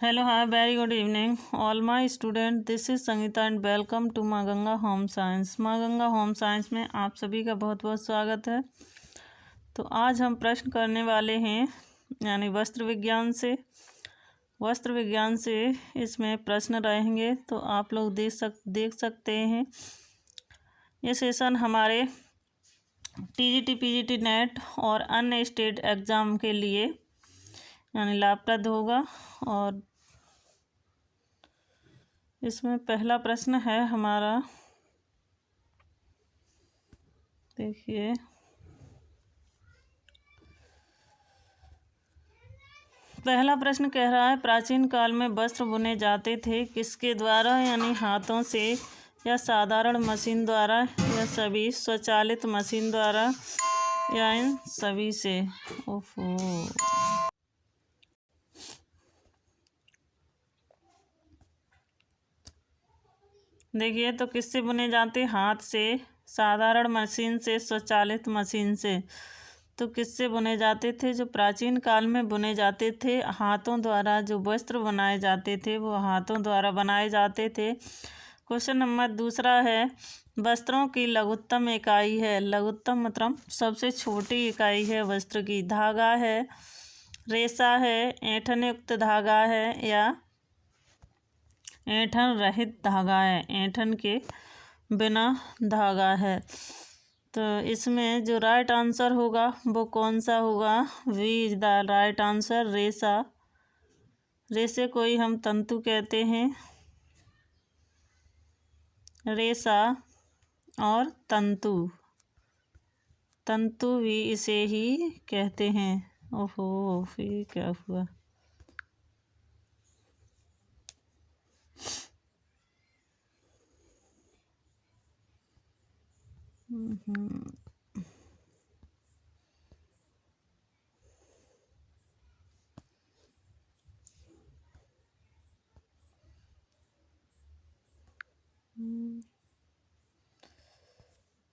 Hello, hi, very good evening, all my student. This is Sangeeta and welcome to Maa Ganga home science. माँ Ganga home science में आप सभी का बहुत बहुत स्वागत है। तो आज हम प्रश्न करने वाले हैं यानी वस्त्र विज्ञान से इसमें प्रश्न रहेंगे। तो आप लोग देख सकते हैं ये सेशन हमारे टीजीटी पीजीटी नेट और अन्य स्टेट एग्ज़ाम के लिए यानी लाभप्रद होगा। और इसमें पहला प्रश्न है हमारा, देखिए, पहला प्रश्न कह रहा है प्राचीन काल में वस्त्र बुने जाते थे किसके द्वारा, यानी हाथों से या साधारण मशीन द्वारा या सभी स्वचालित मशीन द्वारा या इन सभी से। ओफो, देखिए तो किससे बुने जाते, हाथ से, साधारण मशीन से, स्वचालित मशीन से। तो किससे बुने जाते थे, जो प्राचीन काल में बुने जाते थे हाथों द्वारा, जो वस्त्र बनाए जाते थे वो हाथों द्वारा बनाए जाते थे। क्वेश्चन नंबर दूसरा है वस्त्रों की लघुत्तम इकाई है, लघुत्तम मतलब सबसे छोटी इकाई है वस्त्र की, धागा है, रेशा है, ऐंठन युक्त धागा है या ऐंठन रहित धागा है, ऐंठन के बिना धागा है। तो इसमें जो राइट आंसर होगा वो कौन सा होगा, B is the right answer, रेशा। रेशे को ही हम तंतु कहते हैं, रेशा और तंतु, तंतु भी इसे ही कहते हैं। ओहो, फिर क्या हुआ,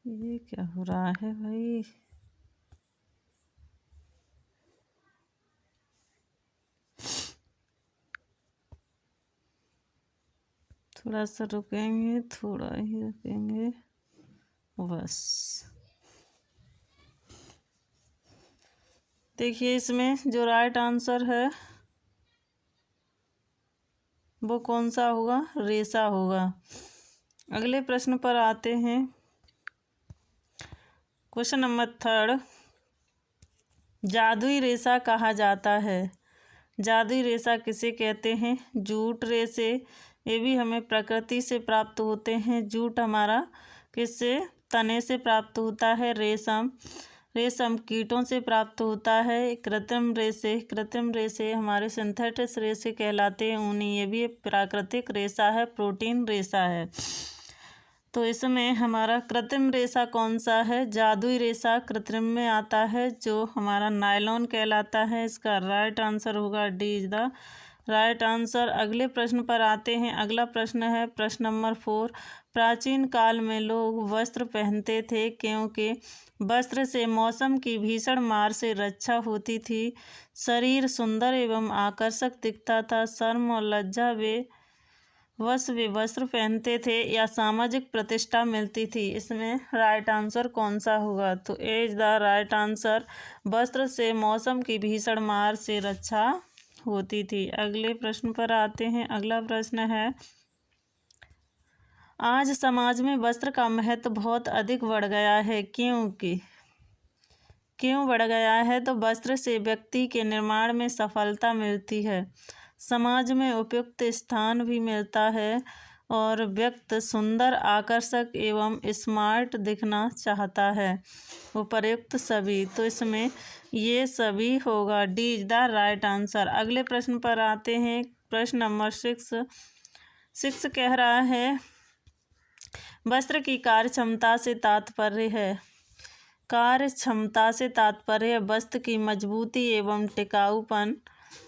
ये क्या हो रहा है भाई। थोड़ा सा रुकेंगे, थोड़ा ही रुकेंगे बस। देखिए इसमें जो राइट आंसर है वो कौन सा होगा, रेशा होगा। अगले प्रश्न पर आते हैं। क्वेश्चन नंबर थर्ड, जादुई रेशा कहा जाता है, जादुई रेशा किसे कहते हैं, जूट रेशे, ये भी हमें प्रकृति से प्राप्त होते हैं। जूट हमारा किससे, तने से प्राप्त होता है। रेशम कीटों से प्राप्त होता है। कृत्रिम रेशे हमारे सिंथेटिक रेशे कहलाते हैं, ऊनी, ये भी प्राकृतिक रेशा है, प्रोटीन रेशा है। तो इसमें हमारा कृत्रिम रेशा कौन सा है, जादुई रेशा कृत्रिम में आता है, जो हमारा नायलॉन कहलाता है। इसका राइट आंसर होगा D is the right answer. अगले प्रश्न पर आते हैं। अगला प्रश्न है प्रश्न नंबर 4, प्राचीन काल में लोग वस्त्र पहनते थे क्योंकि वस्त्र से मौसम की भीषण मार से रक्षा होती थी, शरीर सुंदर एवं आकर्षक दिखता था, शर्म और लज्जा वे वस्त्र पहनते थे या सामाजिक प्रतिष्ठा मिलती थी। इसमें राइट आंसर कौन सा होगा, तो ए इज द राइट आंसर, वस्त्र से मौसम की भीषण मार से रक्षा होती थी। अगले प्रश्न पर आते हैं। अगला प्रश्न है, आज समाज में वस्त्र का महत्व बहुत अधिक बढ़ गया है, क्यों बढ़ गया है, तो वस्त्र से व्यक्ति के निर्माण में सफलता मिलती है, समाज में उपयुक्त स्थान भी मिलता है और व्यक्ति सुंदर, आकर्षक एवं स्मार्ट दिखना चाहता है, उपर्युक्त सभी। तो इसमें ये सभी होगा, D is the right answer. अगले प्रश्न पर आते हैं। प्रश्न नंबर 6 कह रहा है वस्त्र की कार्य क्षमता से तात्पर्य है, कार्य क्षमता से तात्पर्य वस्त्र की मजबूती एवं टिकाऊपन,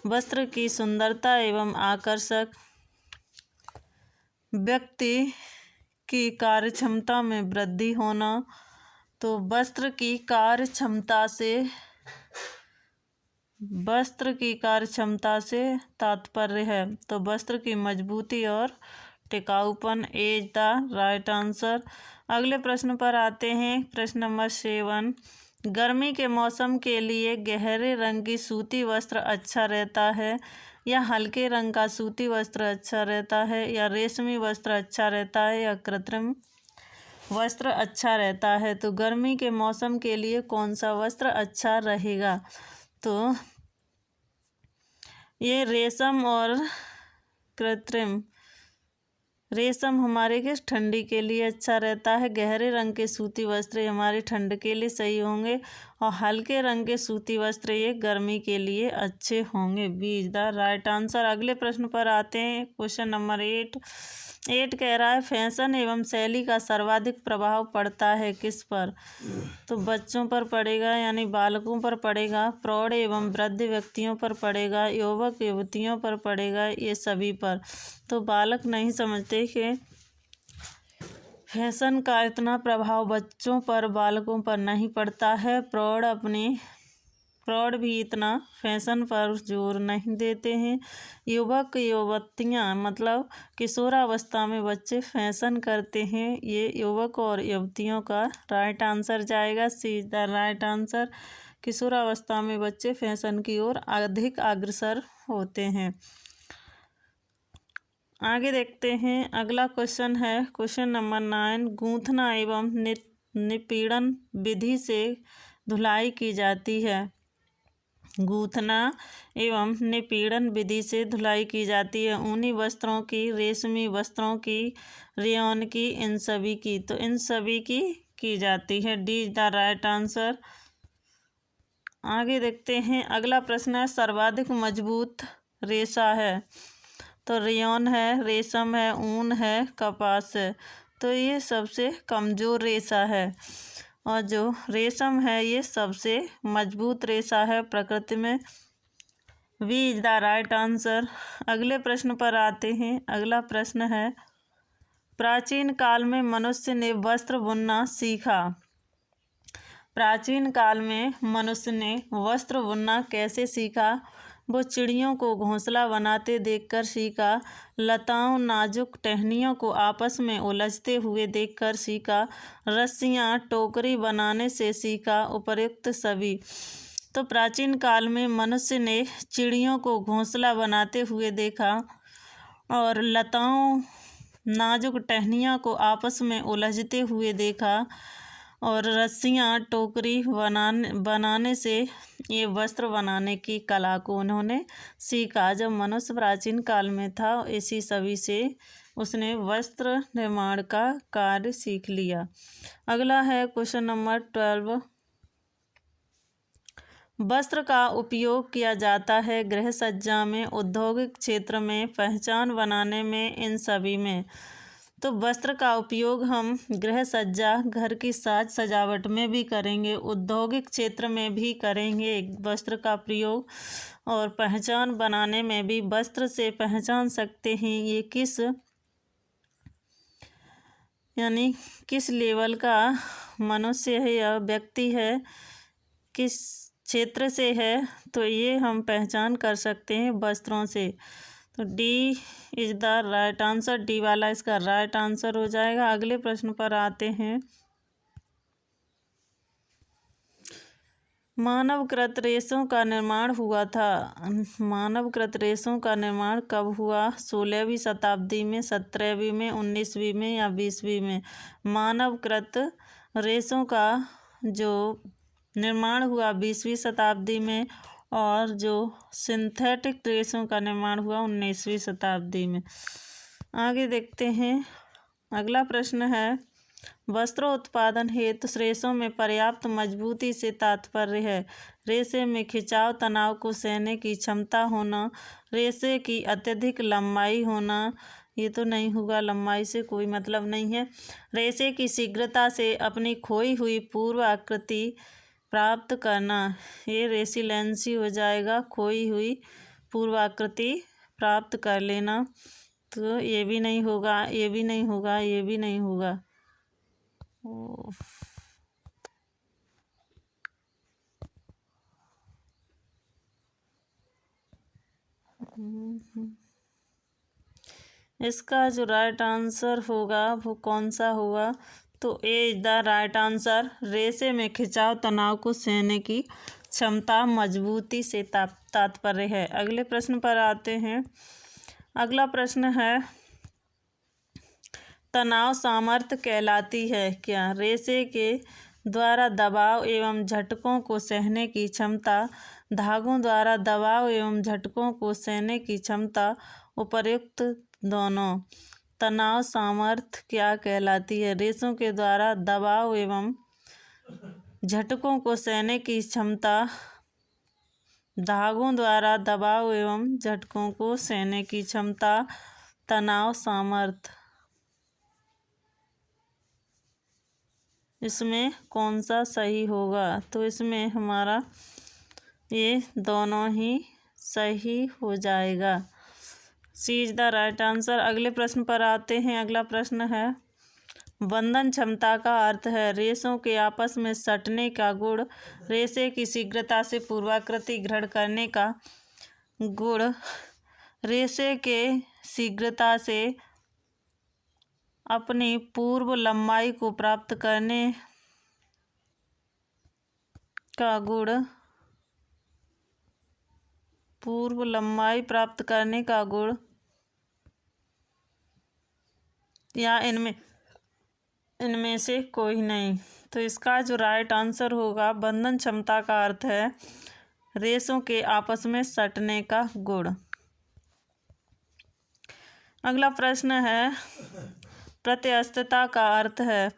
वस्त्र की सुंदरता एवं आकर्षक, व्यक्ति की कार्य क्षमता में वृद्धि होना। तो वस्त्र की कार्य क्षमता से वस्त्र की कार्यक्षमता से तात्पर्य है, तो वस्त्र की मजबूती और टिकाऊपन इज द राइट आंसर। अगले प्रश्न पर आते हैं। प्रश्न नंबर 7। गर्मी के मौसम के लिए गहरे रंग की सूती वस्त्र अच्छा रहता है या हल्के रंग का सूती वस्त्र अच्छा रहता है या रेशमी वस्त्र अच्छा रहता है या कृत्रिम वस्त्र अच्छा रहता है? तो गर्मी के मौसम के लिए कौन सा वस्त्र अच्छा रहेगा? तो ये रेशम और कृत्रिम। रेशम हमारे के ठंडी के लिए अच्छा रहता है, गहरे रंग के सूती वस्त्र ये हमारी ठंड के लिए सही होंगे और हल्के रंग के सूती वस्त्र ये गर्मी के लिए अच्छे होंगे। B is the right answer. अगले प्रश्न पर आते हैं। क्वेश्चन नंबर 8 कह रहा है फैशन एवं शैली का सर्वाधिक प्रभाव पड़ता है किस पर? तो बच्चों पर पड़ेगा यानी बालकों पर पड़ेगा, प्रौढ़ एवं वृद्ध व्यक्तियों पर पड़ेगा, युवक युवतियों पर पड़ेगा, ये सभी पर। तो बालक नहीं समझते कि फैशन का इतना प्रभाव बच्चों पर बालकों पर नहीं पड़ता है। प्रौढ़ भी इतना फैशन पर जोर नहीं देते हैं। युवक युवतियाँ मतलब किशोरावस्था में बच्चे फैशन करते हैं। ये युवक और युवतियों का राइट आंसर जाएगा। सी इज द राइट आंसर। किशोरावस्था में बच्चे फैशन की ओर अधिक अग्रसर होते हैं। आगे देखते हैं। अगला क्वेश्चन है क्वेश्चन नंबर 9। गूंथना एवं निपीड़न विधि से धुलाई की जाती है। गूंथना एवं निपीड़न विधि से धुलाई की जाती है ऊनी वस्त्रों की, रेशमी वस्त्रों की, रेयॉन की, इन सभी की। तो इन सभी की जाती है। D is the right answer. आगे देखते हैं। अगला प्रश्न है सर्वाधिक मजबूत रेशा है। तो रेयॉन है, रेशम है, ऊन है, कपास है। तो ये सबसे कमज़ोर रेशा है और जो रेशम है ये सबसे मजबूत रेशा है प्रकृति में। B is the right answer. अगले प्रश्न पर आते हैं। अगला प्रश्न है प्राचीन काल में मनुष्य ने वस्त्र बुनना सीखा। प्राचीन काल में मनुष्य ने वस्त्र बुनना कैसे सीखा? वो चिड़ियों को घोंसला बनाते देखकर सीखा, लताओं नाजुक टहनियों को आपस में उलझते हुए देखकर सीखा, रस्सियाँ टोकरी बनाने से सीखा, उपर्युक्त सभी। तो प्राचीन काल में मनुष्य ने चिड़ियों को घोंसला बनाते हुए देखा और लताओं नाजुक टहनियों को आपस में उलझते हुए देखा और रस्सियाँ टोकरी बनाने से ये वस्त्र बनाने की कला को उन्होंने सीखा। जब मनुष्य प्राचीन काल में था इसी सभी से उसने वस्त्र निर्माण का कार्य सीख लिया। अगला है क्वेश्चन नंबर 12। वस्त्र का उपयोग किया जाता है गृह सज्जा में, औद्योगिक क्षेत्र में, पहचान बनाने में, इन सभी में। तो वस्त्र का उपयोग हम गृह सज्जा घर की साज सजावट में भी करेंगे, औद्योगिक क्षेत्र में भी करेंगे वस्त्र का प्रयोग और पहचान बनाने में भी। वस्त्र से पहचान सकते हैं ये किस लेवल का मनुष्य है या व्यक्ति है, किस क्षेत्र से है, तो ये हम पहचान कर सकते हैं वस्त्रों से। तो D is the right answer. D वाला इसका राइट आंसर हो जाएगा। अगले प्रश्न पर आते हैं। मानवकृत रेशों का निर्माण हुआ था। मानवकृत रेशों का निर्माण कब हुआ? 16वीं शताब्दी में, 17वीं में, 19वीं में या 20वीं में? मानवकृत रेशों का जो निर्माण हुआ 20वीं शताब्दी में और जो सिंथेटिक रेशों का निर्माण हुआ 19वीं शताब्दी में। आगे देखते हैं। अगला प्रश्न है वस्त्रों उत्पादन हेतु रेशों में पर्याप्त मजबूती से तात्पर्य है। रेशे में खिंचाव तनाव को सहने की क्षमता होना, रेशे की अत्यधिक लंबाई होना, ये तो नहीं होगा, लंबाई से कोई मतलब नहीं है। रेशे की शीघ्रता से अपनी खोई हुई पूर्व आकृति प्राप्त करना, ये रेसिलेंसी हो जाएगा, खोई हुई पूर्व आकृति प्राप्त कर लेना। तो ये भी नहीं होगा, ये भी नहीं होगा, ये भी नहीं होगा। इसका जो राइट आंसर होगा वो कौन सा होगा? तो ए इज द राइट आंसर। रेशे में खिंचाव तनाव को सहने की क्षमता, मजबूती से तात्पर्य है। अगले प्रश्न पर आते हैं। अगला प्रश्न है, तनाव सामर्थ्य कहलाती है क्या? रेशे के द्वारा दबाव एवं झटकों को सहने की क्षमता, धागों द्वारा दबाव एवं झटकों को सहने की क्षमता, उपर्युक्त दोनों। तनाव सामर्थ्य क्या कहलाती है? रेशों के द्वारा दबाव एवं झटकों को सहने की क्षमता, धागों द्वारा दबाव एवं झटकों को सहने की क्षमता, तनाव सामर्थ्य। इसमें कौन सा सही होगा? तो इसमें हमारा ये दोनों ही सही हो जाएगा। सी इज द राइट आंसर। अगले प्रश्न पर आते हैं। अगला प्रश्न है, बंधन क्षमता का अर्थ है रेशों के आपस में सटने का गुण, रेशे की शीघ्रता से पूर्वाकृति ग्रहण करने का गुण, रेशे के शीघ्रता से अपनी पूर्व लंबाई को प्राप्त करने का गुण, पूर्व लंबाई प्राप्त करने का गुण, या इनमें से कोई नहीं। तो इसका जो राइट आंसर होगा, बंधन क्षमता का अर्थ है रेशों के आपस में सटने का गुण। अगला प्रश्न है, प्रत्यास्थता का अर्थ है,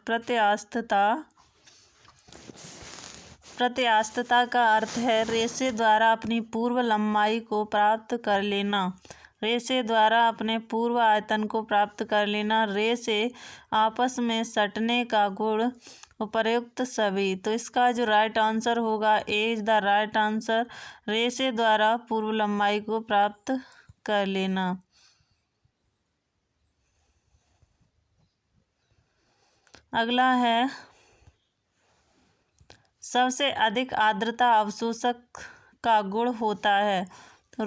प्रत्यास्थता का अर्थ है रेशे द्वारा अपनी पूर्व लंबाई को प्राप्त कर लेना, रेशे द्वारा अपने पूर्व आयतन को प्राप्त कर लेना, रेशे आपस में सटने का गुण, उपर्युक्त सभी। तो इसका जो राइट आंसर होगा, ए इज द राइट आंसर। रेशे द्वारा पूर्व लंबाई को प्राप्त कर लेना। अगला है, सबसे अधिक आर्द्रता अवशोषक का गुण होता है। तो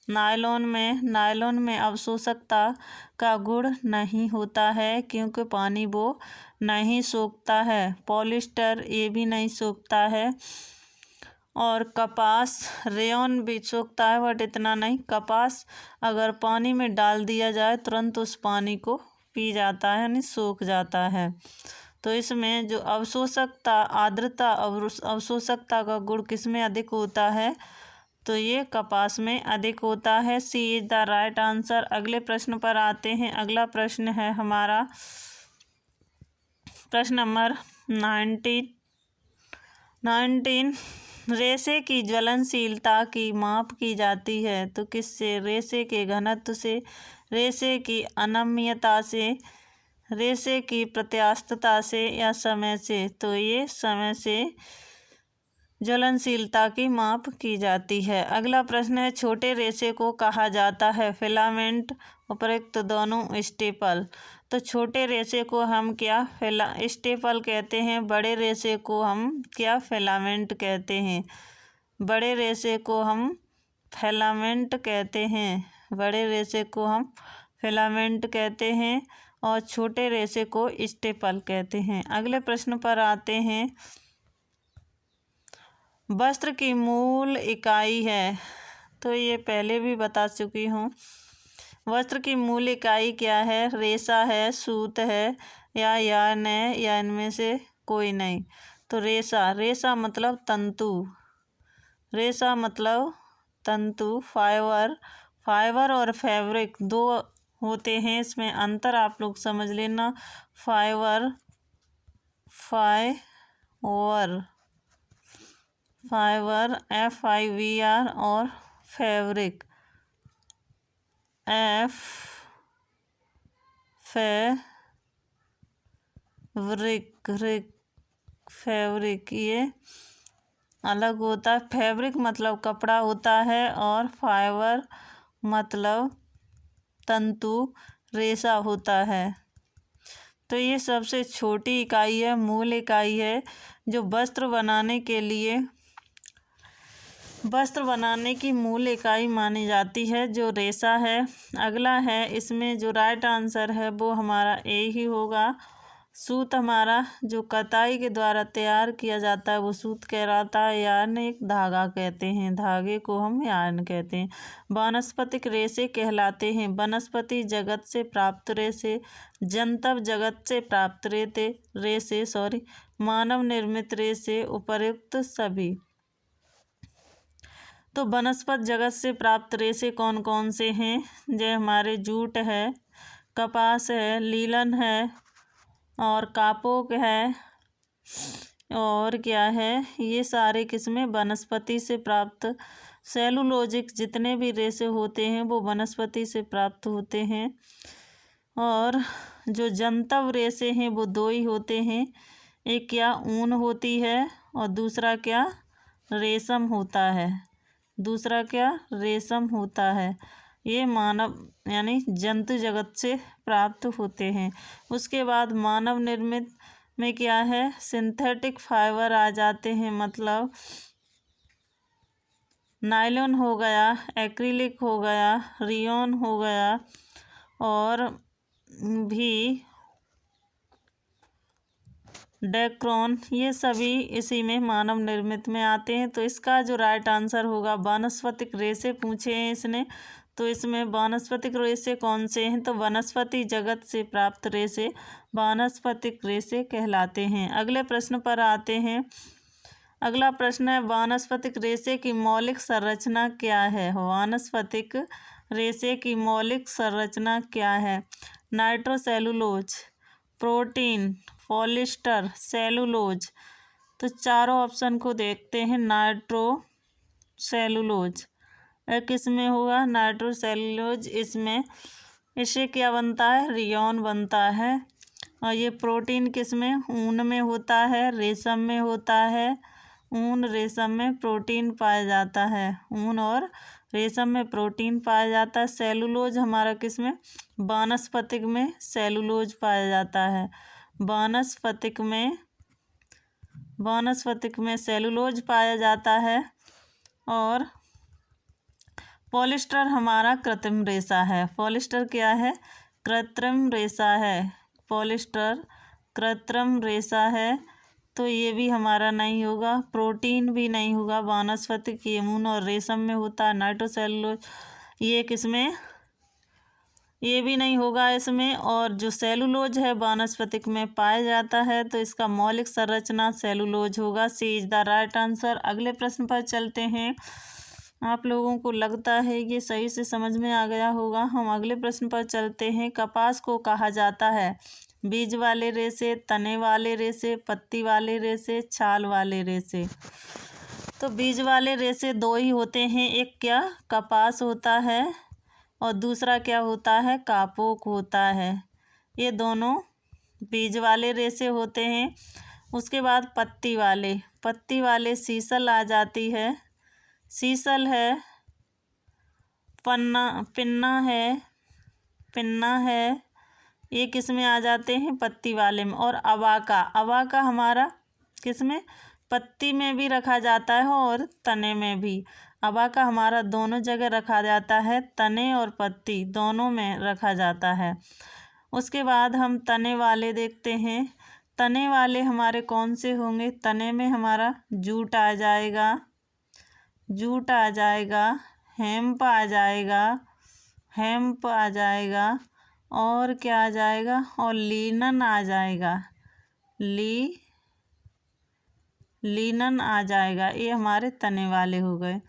नायलॉन में अवशोषकता का गुण नहीं होता है क्योंकि पानी वो नहीं सोखता है। पॉलिस्टर ये भी नहीं सोखता है, और कपास, रेयॉन भी सोखता है बट इतना नहीं। कपास अगर पानी में डाल दिया जाए तुरंत उस पानी को पी जाता है, यानी सोख जाता है। तो इसमें जो अवशोषकता, आर्द्रता अवशोषकता का गुण किस में अधिक होता है? तो ये कपास में अधिक होता है। सी इज द राइट आंसर। अगले प्रश्न पर आते हैं। अगला प्रश्न है हमारा प्रश्न नंबर 19। रेशे की ज्वलनशीलता की माप की जाती है तो किससे? रेशे के घनत्व से, रेशे की अनम्यता से, रेशे की प्रत्यास्थता से, या समय से? तो ये समय से ज्वलनशीलता की माप की जाती है। अगला प्रश्न है, छोटे रेशे को कहा जाता है फिलामेंट, उपरोक्त दोनों स्टेपल। तो छोटे रेशे को हम क्या स्टेपल कहते हैं, बड़े रेशे को हम क्या फिलामेंट कहते हैं। बड़े रेशे को हम फिलामेंट कहते हैं, बड़े रेशे को हम फिलामेंट कहते हैं, और छोटे रेशे को स्टेपल कहते हैं। अगले प्रश्न पर आते हैं। वस्त्र की मूल इकाई है, तो ये पहले भी बता चुकी हूँ। वस्त्र की मूल इकाई क्या है? रेशा है, सूत है, या यार्न है, या इनमें से कोई नहीं। तो रेशा मतलब तंतु, रेशा मतलब तंतु। फाइबर और फैब्रिक दो होते हैं, इसमें अंतर आप लोग समझ लेना। फाइबर FIVR और फैब्रिक फैब्रिक ये अलग होता है। फैब्रिक मतलब कपड़ा होता है, और फाइबर मतलब तंतु, रेशा होता है। तो ये सबसे छोटी इकाई है, मूल इकाई है, जो वस्त्र बनाने के लिए वस्त्र बनाने की मूल इकाई मानी जाती है जो रेशा है। अगला है, इसमें जो राइट आंसर है वो हमारा ए ही होगा। सूत हमारा जो कताई के द्वारा तैयार किया जाता है वो सूत कहलाता है। यार्न एक धागा कहते हैं, धागे को हम यार्न कहते हैं। वानस्पतिक रेशे कहलाते हैं वनस्पति जगत से प्राप्त रेशे, जंतव जगत से प्राप्त रेशे मानव निर्मित रेशे, उपर्युक्त सभी। तो वनस्पत जगत से प्राप्त रेशे कौन कौन से हैं? जो हमारे जूट है, कपास है, लीलन है और कापोक है और क्या है, ये सारे किस्में वनस्पति से प्राप्त। सेलुलोजिक जितने भी रेशे होते हैं वो वनस्पति से प्राप्त होते हैं। और जो जंतव रेशे हैं वो दो ही होते हैं, एक क्या ऊन होती है और दूसरा क्या रेशम होता है, दूसरा क्या रेशम होता है। ये मानव यानी जंतु जगत से प्राप्त होते हैं। उसके बाद मानव निर्मित में क्या है, सिंथेटिक फाइबर आ जाते हैं, मतलब नायलॉन हो गया, एक्रिलिक हो गया, रियोन हो गया और भी डेक्रोन, ये सभी इसी में मानव निर्मित में आते हैं। तो इसका जो राइट आंसर होगा, वानस्पतिक रेशे पूछे हैं इसने, तो इसमें वानस्पतिक रेशे कौन से हैं? तो वनस्पति जगत से प्राप्त रेशे वानस्पतिक रेशे कहलाते हैं। अगले प्रश्न पर आते हैं। अगला प्रश्न है, वानस्पतिक रेशे की मौलिक संरचना क्या है? वानस्पतिक रेशे की मौलिक संरचना क्या है? Nitrocellulose, protein, polyester, cellulose. तो चारों ऑप्शन को देखते हैं। नाइट्रोसेलुलोज किस में होगा? नाइट्रोसेलुलोज इसमें। इससे क्या बनता है? रियोन बनता है। और ये प्रोटीन किस में? ऊन में होता है, रेशम में होता है। ऊन रेशम में प्रोटीन पाया जाता है, ऊन और रेशम में प्रोटीन पाया जाता है। सेलुलोज हमारा किस में? वानस्पतिक में सेलुलोज पाया जाता है। वानस्पतिक में सेलुलोज पाया जाता है। और पॉलिस्टर हमारा कृत्रिम रेशा है। पॉलिस्टर क्या है? कृत्रिम रेशा है। पॉलिस्टर कृत्रिम रेशा है, तो ये भी हमारा नहीं होगा। प्रोटीन भी नहीं होगा, वानस्पतिक ये ऊन और रेशम में होता है। नाइट्रोसेलुलोज ये किसमें? ये भी नहीं होगा इसमें। और जो सेलुलोज है वानस्पतिक में पाया जाता है, तो इसका मौलिक संरचना सेलुलोज होगा। सी इज द राइट आंसर। अगले प्रश्न पर चलते हैं। आप लोगों को लगता है ये सही से समझ में आ गया होगा। हम अगले प्रश्न पर चलते हैं। कपास को कहा जाता है बीज वाले रेशे, तने वाले रेशे, पत्ती वाले रेशे, छाल वाले रेशे। तो बीज वाले रेशे दो ही होते हैं, एक क्या कपास होता है और दूसरा क्या होता है? कापोक होता है। ये दोनों बीज वाले रेशे होते हैं। उसके बाद पत्ती वाले सीसल आ जाती है, सीसल है, पिन्ना है, ये किस में आ जाते हैं? पत्ती वाले में। और अवाका हमारा किस में? पत्ती में भी रखा जाता है और तने में भी। अवाका हमारा दोनों जगह रखा जाता है, तने और पत्ती दोनों में रखा जाता है। उसके बाद हम तने वाले देखते हैं। तने वाले हमारे कौन से होंगे? तने में हमारा जूट आ जाएगा, हेम्प आ जाएगा और क्या आ जाएगा? और लीनन आ जाएगा, लीनन आ जाएगा। ये हमारे तने वाले हो गए।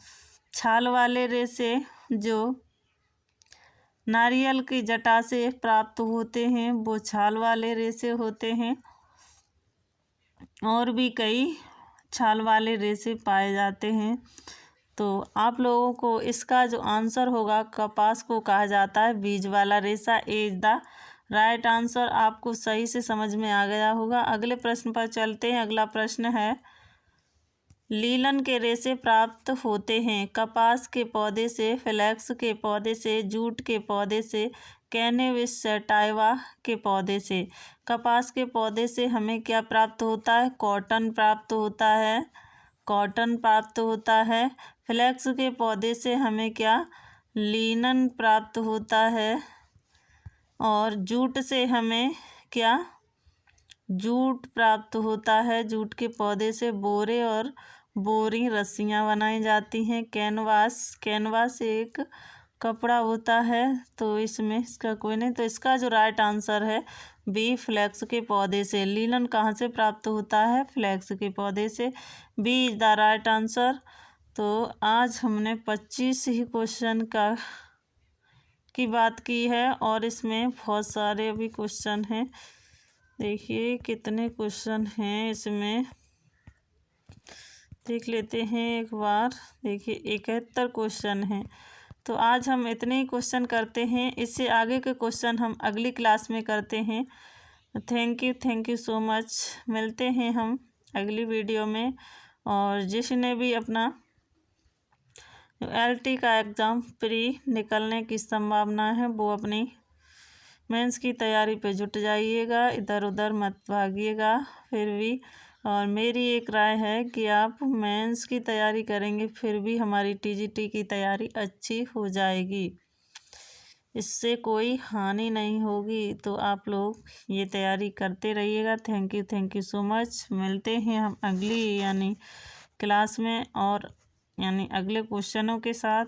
छाल वाले रेशे जो नारियल की जटा से प्राप्त होते हैं वो छाल वाले रेशे होते हैं। और भी कई छाल वाले रेशे पाए जाते हैं। तो आप लोगों को इसका जो आंसर होगा, कपास को कहा जाता है बीज वाला रेशा। Is the right answer. आपको सही से समझ में आ गया होगा। अगले प्रश्न पर चलते हैं। अगला प्रश्न है, लीलन के रेशे प्राप्त होते हैं कपास के पौधे से, फ्लैक्स के पौधे से, जूट के पौधे से, कैनेबिस सैटाइवा के पौधे से। कपास के पौधे से हमें क्या प्राप्त होता है? कॉटन प्राप्त होता है, फ्लैक्स के पौधे से हमें क्या, लिनन प्राप्त होता है। और जूट से हमें क्या, जूट प्राप्त होता है। जूट के पौधे से बोरे और बोरी रस्सियाँ बनाई जाती हैं। कैनवास एक कपड़ा होता है। तो इसमें इसका कोई नहीं, तो इसका जो राइट आंसर है बी, फ्लैक्स के पौधे से। लीलन कहाँ से प्राप्त होता है, फ्लैक्स के पौधे से। B is the right answer. तो आज हमने 25 ही क्वेश्चन की बात की है और इसमें बहुत सारे अभी क्वेश्चन हैं। देखिए कितने क्वेश्चन हैं इसमें, देख लेते हैं एक बार। देखिए 71 क्वेश्चन हैं। तो आज हम इतने ही क्वेश्चन करते हैं, इससे आगे के क्वेश्चन हम अगली क्लास में करते हैं। Thank you so much. मिलते हैं हम अगली वीडियो में। और जिसने भी अपना LT का एग्ज़ाम प्री निकलने की संभावना है वो अपनी मेंस की तैयारी पे जुट जाइएगा, इधर उधर मत भागिएगा फिर भी। और मेरी एक राय है कि आप मेंस की तैयारी करेंगे फिर भी हमारी TGT की तैयारी अच्छी हो जाएगी, इससे कोई हानि नहीं होगी। तो आप लोग ये तैयारी करते रहिएगा। Thank you so much. मिलते हैं हम अगली क्लास में और अगले क्वेश्चनों के साथ।